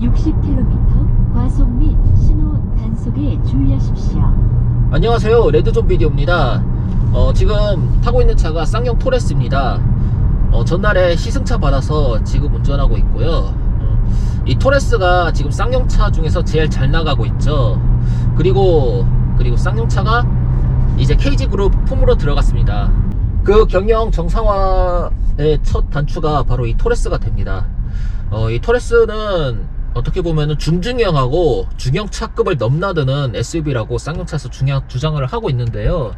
60km 과속 및 신호 단속에 주의하십시오. 안녕하세요, 레드존 비디오입니다. 지금 타고 있는 차가 쌍용 토레스입니다. 전날에 시승차 받아서 지금 운전하고 있고요. 이 토레스가 지금 쌍용차 중에서 제일 잘 나가고 있죠. 그리고 쌍용차가 이제 KG그룹 품으로 들어갔습니다. 그 경영 정상화의 첫 단추가 바로 이 토레스가 됩니다. 이 토레스는 어떻게 보면은 중중형하고 중형차급을 넘나드는 SUV라고 쌍용차에서 주장을 하고 있는데요.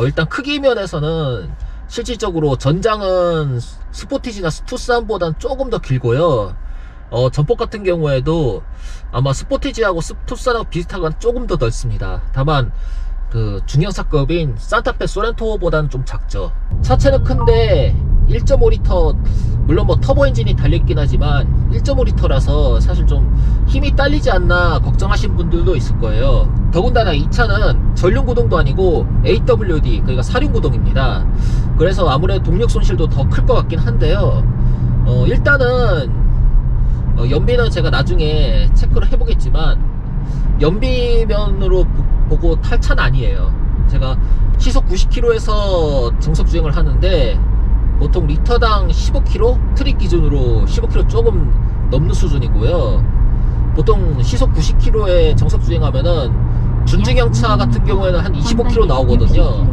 일단 크기 면에서는 실질적으로 전장은 스포티지나 투싼보단 조금 더 길고요. 전폭 같은 경우에도 아마 스포티지하고 투싼하고 비슷하거나 조금 더 넓습니다. 다만 그 중형차급인 산타페 소렌토보다는 좀 작죠. 차체는 큰데 1.5L, 물론 뭐 터보 엔진이 달려있긴 하지만 1.5L라서 사실 좀 힘이 딸리지 않나 걱정하신 분들도 있을 거예요. 더군다나 이 차는 전륜구동도 아니고 AWD, 그러니까 사륜구동입니다. 그래서 아무래도 동력 손실도 더 클 것 같긴 한데요. 일단은 연비는 제가 나중에 체크를 해보겠지만 연비면으로 보고 탈 차는 아니에요. 제가 시속 90km에서 정석주행을 하는데 보통 리터당 15km? 트립 기준으로 15km 조금 넘는 수준이고요. 보통 시속 90km에 정석주행하면은 준중형차 같은 경우에는 한 25km 나오거든요.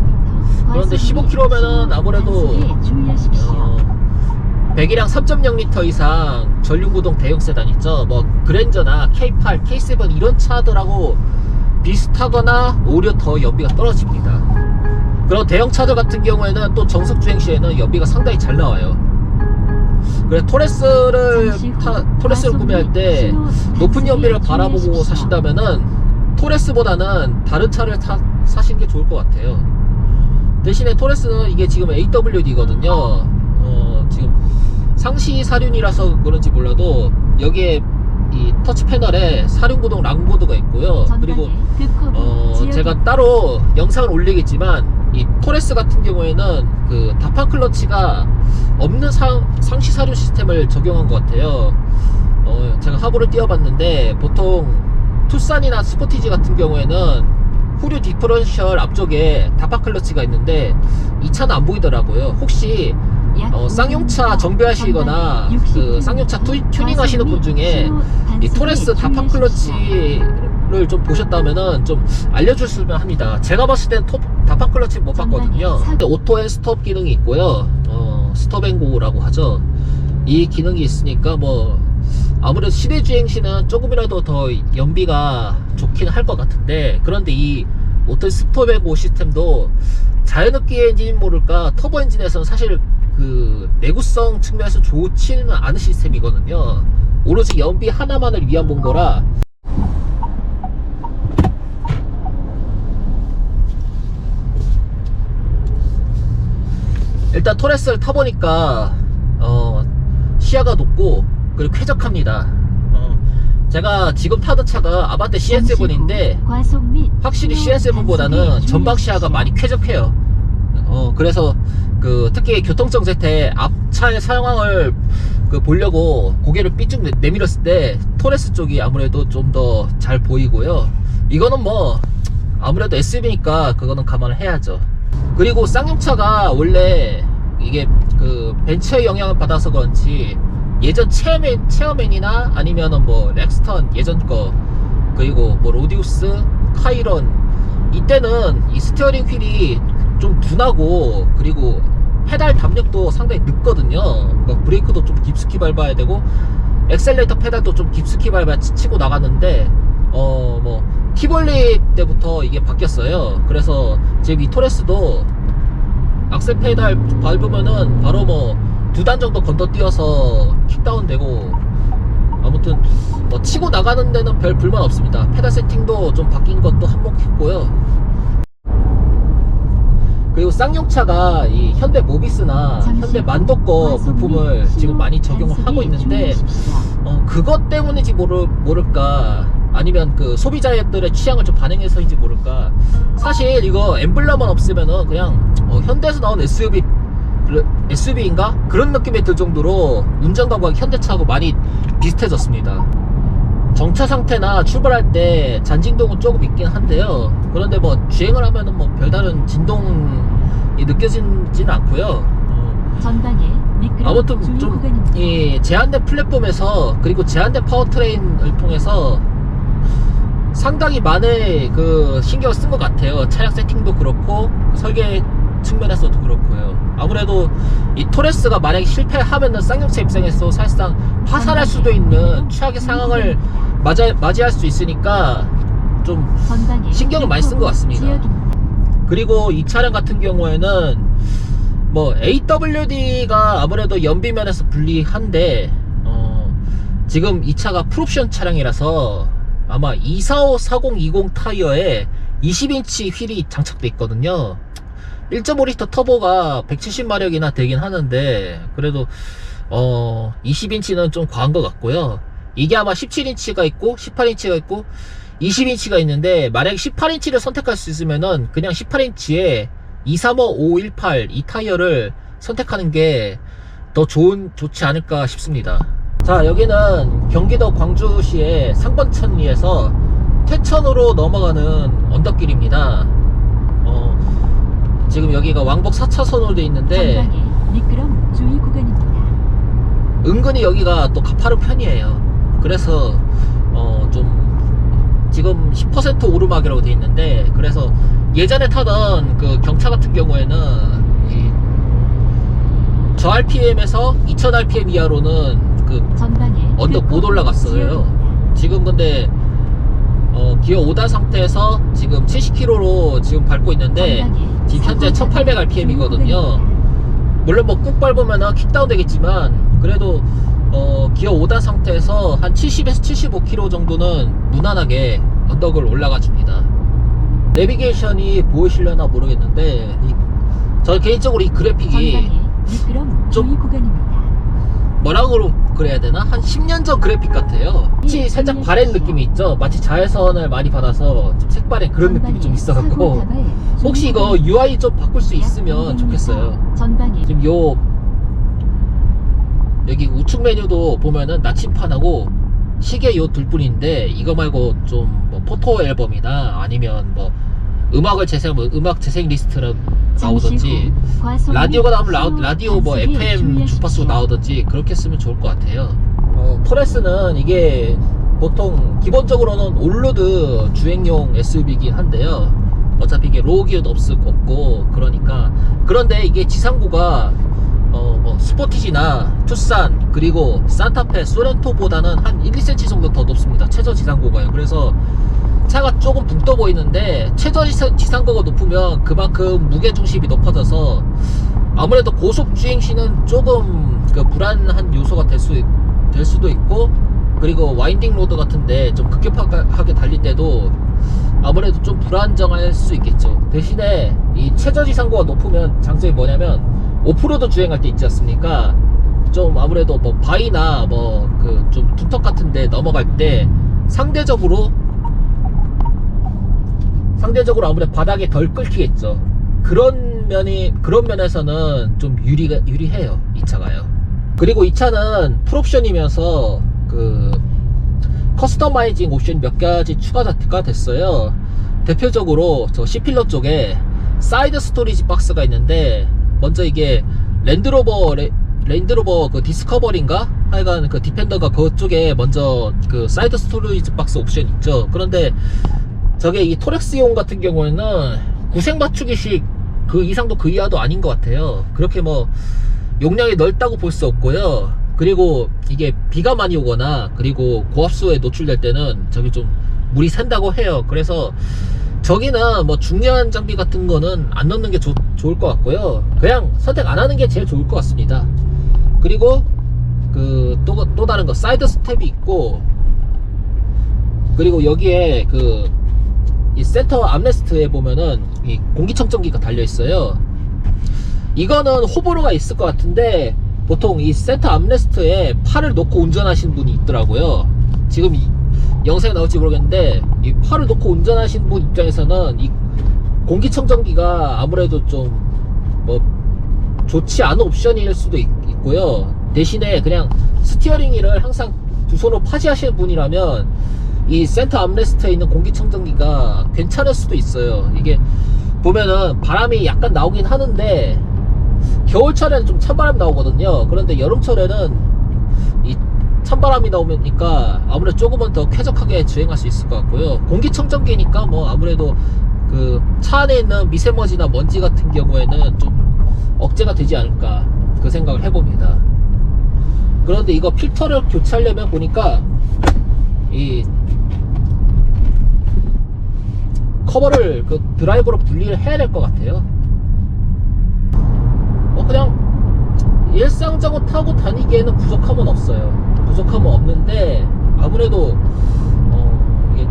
그런데 15km면은 아무래도 100이랑 3.0L 이상 전륜구동 대형 세단 있죠. 뭐 그랜저나 K8, K7 이런 차들하고 비슷하거나 오히려 더 연비가 떨어집니다. 그런 대형 차들 같은 경우에는 또 정석 주행 시에는 연비가 상당히 잘 나와요. 그래서 토레스를 구매할 때 높은 연비를 바라보고 사신다면은 토레스보다는 다른 차를 사시는 게 좋을 것 같아요. 대신에 토레스는 이게 지금 AWD거든요. 지금 상시 사륜이라서 그런지 몰라도 여기에 이 터치 패널에 사륜구동 랑모드가 있고요. 그리고 제가 따로 영상을 올리겠지만 이 토레스 같은 경우에는 그 다판 클러치가 없는 상시 사륜 시스템을 적용한 것 같아요. 제가 하부를 띄워봤는데 보통 투싼이나 스포티지 같은 경우에는 후륜 디퍼런셜 앞쪽에 다판 클러치가 있는데 이 차는 안 보이더라고요. 혹시 쌍용차 정비하시거나 그 쌍용차 튜닝 하시는 분 중에 이 토레스 다판 클러치를 좀 보셨다면은 좀 알려주셨으면 합니다. 제가 봤을 땐 다판 클러치 못 봤거든요. 오토 앤 스톱 기능이 있고요. 스톱 앤 고라고 하죠. 이 기능이 있으니까 뭐 아무래도 시내주행 시는 조금이라도 더 연비가 좋긴 할 것 같은데, 그런데 이 오토 스톱 앤 고 시스템도 자연흡기 엔진인 모를까 터보 엔진에서는 사실 그 내구성 측면에서 좋지는 않은 시스템이거든요. 오로지 연비 하나만을 위한 본 거라. 일단 토레스를 타보니까 시야가 높고 그리고 쾌적합니다. 제가 지금 타던 차가 아반떼 CN7인데 확실히 CN7보다는 전방 시야가 많이 쾌적해요. 그래서 특히 교통정체 때 앞차의 상황을 보려고 고개를 삐쭉 내밀었을 때 토레스 쪽이 아무래도 좀 더 잘 보이고요. 이거는 뭐 아무래도 SUV니까 그거는 감안을 해야죠. 그리고 쌍용차가 원래 이게 그 벤처의 영향을 받아서 그런지 예전 체어맨이나 아니면은 뭐 렉스턴 예전 거, 그리고 뭐 로디우스, 카이런, 이때는 이 스티어링 휠이 좀 둔하고 그리고 페달 담력도 상당히 늦거든요. 그러니까 브레이크도 좀 깊숙이 밟아야 되고 엑셀레이터 페달도 좀 깊숙이 밟아야 치고 나갔는데 뭐 티볼리 때부터 이게 바뀌었어요. 그래서 지금 이 토레스도 악셀 페달 밟으면은 바로 뭐 2단 정도 건너뛰어서 킥다운 되고, 아무튼 뭐 치고 나가는 데는 별 불만 없습니다. 페달 세팅도 좀 바뀐 것도 한몫했고요. 그리고 쌍용차가 이 현대 모비스나 현대 만도거 부품을 지금 많이 적용을 하고 있는데 그것 때문인지 모를까, 아니면 그 소비자들의 취향을 좀 반영해서인지 모를까, 사실 이거 엠블럼만 없으면은 그냥 현대에서 나온 SUV인가? 그런 느낌이 들 정도로 운전감과 현대차하고 많이 비슷해졌습니다. 정차 상태나 출발할 때 잔진동은 조금 있긴 한데요. 그런데 뭐 주행을 하면은 뭐 별다른 진동이 느껴지진 않고요. 전방에 미끄럼 아무튼 주의 좀 구간입니다. 이 제한된 플랫폼에서 그리고 제한된 파워트레인을 통해서 상당히 많은 그 신경을 쓴 것 같아요. 차량 세팅도 그렇고 설계 측면에서도 그렇고요. 아무래도 이 토레스가 만약에 실패하면은 쌍용차 입장에서 사실상 파산할 수도 있는 최악의 상황을 맞이할 수 있으니까 좀 전방에 신경을 많이 쓴 것 같습니다. 지역입니다. 그리고 이 차량 같은 경우에는 뭐 AWD가 아무래도 연비면에서 불리한데 지금 이 차가 풀옵션 차량이라서 아마 245 4020 타이어에 20인치 휠이 장착돼 있거든요. 1.5L 터보가 170마력이나 되긴 하는데 그래도 20인치는 좀 과한 것 같고요. 이게 아마 17인치가 있고 18인치가 있고 20인치가 있는데 만약에 18인치를 선택할 수 있으면은 그냥 18인치에 235 518 이 타이어를 선택하는 게 더 좋지 않을까 싶습니다. 자, 여기는 경기도 광주시의 상번천리에서 태천으로 넘어가는 언덕길입니다. 지금 여기가 왕복 4차선으로 되어 있는데 전방에 미끄럼 주의 구간입니다. 은근히 여기가 또 가파른 편이에요. 그래서 좀 지금 10% 오르막이라고 되어 있는데 그래서 예전에 타던 그 경차 같은 경우에는 저 RPM에서 2000rpm 이하로는 그 전방에 언덕 못 올라갔어요. 지금 근데 기어 5단 상태에서 지금 70km로 지금 밟고 있는데 지금 현재 1800rpm 이거든요. 물론 뭐 꾹 밟으면 킥다운 되겠지만 그래도 기어 5단 상태에서 한 70에서 75km 정도는 무난하게 언덕을 올라가 줍니다. 내비게이션이 보이시려나 모르겠는데 저 개인적으로 이 그래픽이 미끄럼 좀 주의 구간입니다. 뭐라고 그래야 되나? 한 10년 전 그래픽 같아요. 마치 살짝 바랜 느낌이 있죠? 마치 자외선을 많이 받아서 좀 색바랜 그런 느낌이 좀 있어갖고 혹시 이거 UI 좀 바꿀 수 있으면 좋겠어요. 전방에 지금 여기 우측 메뉴도 보면은 나침판하고 시계 요 둘뿐인데 이거 말고 좀 뭐 포토 앨범이나 아니면 뭐 음악 재생 리스트로 나오든지 라디오가 나오면 라디오 뭐 FM 주파수 나오든지 그렇게 쓰면 좋을 것 같아요. 토레스는 이게 보통 기본적으로는 올로드 주행용 SUV이긴 한데요. 어차피 이게 로우 기어도 없고 그러니까 그런데 이게 지상고가 뭐 스포티지나 투싼 그리고 산타페 소렌토보다는 한 1, 2cm 정도 더 높습니다. 최저 지상고가요. 그래서 차가 조금 붕 떠 보이는데 최저 지상고가 높으면 그만큼 무게중심이 높아져서 아무래도 고속 주행 시는 조금 그 불안한 요소가 될 수도 있고 그리고 와인딩 로드 같은데 좀 급격하게 달릴 때도 아무래도 좀 불안정할 수 있겠죠. 대신에 이 최저 지상고가 높으면 장점이 뭐냐면 오프로드 주행할 때 있지 않습니까? 좀 아무래도 뭐 바위나 뭐 그 좀 둔턱 같은데 넘어갈 때 상대적으로 아무래도 바닥에 덜 끓기겠죠. 그런 면에서는 좀 유리해요, 이 차가요. 그리고 이 차는 풀옵션이면서 그 커스터마이징 옵션이 몇 가지 추가가 됐어요. 대표적으로 저 C필러 쪽에 사이드 스토리지 박스가 있는데 먼저 이게 랜드로버 그 디스커버리인가? 하여간 그 디펜더가 그쪽에 먼저 그 사이드 스토리지 박스 옵션 있죠. 그런데 저게 이 토렉스용 같은 경우에는 구색 맞추기식 그 이상도 그 이하도 아닌 것 같아요. 그렇게 뭐 용량이 넓다고 볼 수 없고요. 그리고 이게 비가 많이 오거나 그리고 고압수에 노출될 때는 저기 좀 물이 샌다고 해요. 그래서 저기는 뭐 중요한 장비 같은 거는 안 넣는 게 좋을 것 같고요. 그냥 선택 안 하는 게 제일 좋을 것 같습니다. 그리고 그 또 다른 거 사이드 스텝이 있고 그리고 여기에 이 센터 암레스트에 보면은 이 공기청정기가 달려 있어요. 이거는 호불호가 있을 것 같은데 보통 이 센터 암레스트에 팔을 놓고 운전하시는 분이 있더라고요. 지금 이 영상에 나올지 모르겠는데 이 팔을 놓고 운전하시는 분 입장에서는 이 공기청정기가 아무래도 좀 뭐 좋지 않은 옵션일 수도 있고요. 대신에 그냥 스티어링 휠을 항상 두 손으로 파지하시는 분이라면 이 센터 암레스트에 있는 공기청정기가 괜찮을 수도 있어요. 이게 보면은 바람이 약간 나오긴 하는데 겨울철에는 좀 찬바람이 나오거든요. 그런데 여름철에는 이 찬바람이 나오니까 아무래도 조금은 더 쾌적하게 주행할 수 있을 것 같고요. 공기청정기니까 뭐 아무래도 그 차 안에 있는 미세먼지나 먼지 같은 경우에는 좀 억제가 되지 않을까 그 생각을 해봅니다. 그런데 이거 필터를 교체하려면 보니까 이 커버를 그 드라이버로 분리를 해야 될 것 같아요. 그냥 일상적으로 타고 다니기에는 부족함은 없어요. 부족함은 없는데 아무래도 이게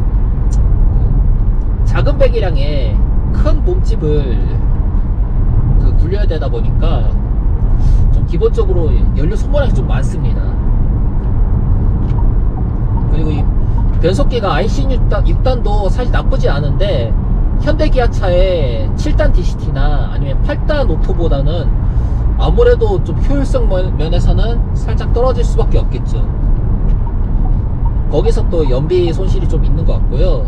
작은 배기량에 큰 몸집을 굴려야 되다 보니까 좀 기본적으로 연료 소모량이 좀 많습니다. 그리고 이 변속기가 IC6단도 사실 나쁘지 않은데 현대기아차의 7단 DCT나 아니면 8단 오토보다는 아무래도 좀 효율성 면에서는 살짝 떨어질 수밖에 없겠죠. 거기서 또 연비 손실이 좀 있는 것 같고요.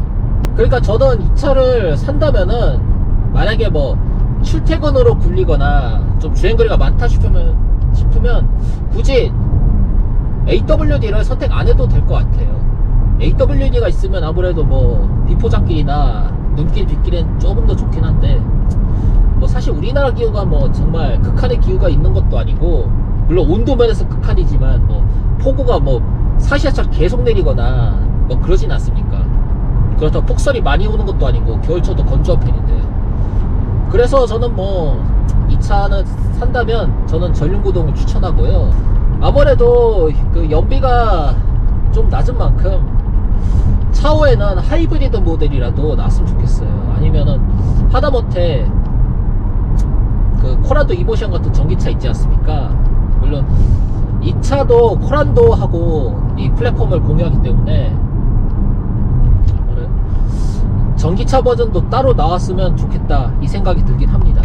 그러니까 저는 이 차를 산다면은 만약에 뭐 출퇴근으로 굴리거나 좀 주행거리가 많다 싶으면 굳이 AWD를 선택 안 해도 될 것 같아요. AWD가 있으면 아무래도 뭐 비포장길이나 눈길 뒷길엔 조금 더 좋긴 한데 뭐 사실 우리나라 기후가 뭐 정말 극한의 기후가 있는 것도 아니고, 물론 온도 면에서 극한이지만 뭐 폭우가 뭐 사시사철 계속 내리거나 뭐 그러진 않습니까? 그렇다고 폭설이 많이 오는 것도 아니고 겨울철도 건조한 편인데, 그래서 저는 뭐 이 차는 산다면 저는 전륜구동을 추천하고요. 아무래도 그 연비가 좀 낮은 만큼 차후에는 하이브리드 모델이라도 나왔으면 좋겠어요. 아니면은 하다못해 그 코란도 이모션 같은 전기차 있지 않습니까? 물론 이 차도 코란도하고 이 플랫폼을 공유하기 때문에 전기차 버전도 따로 나왔으면 좋겠다 이 생각이 들긴 합니다.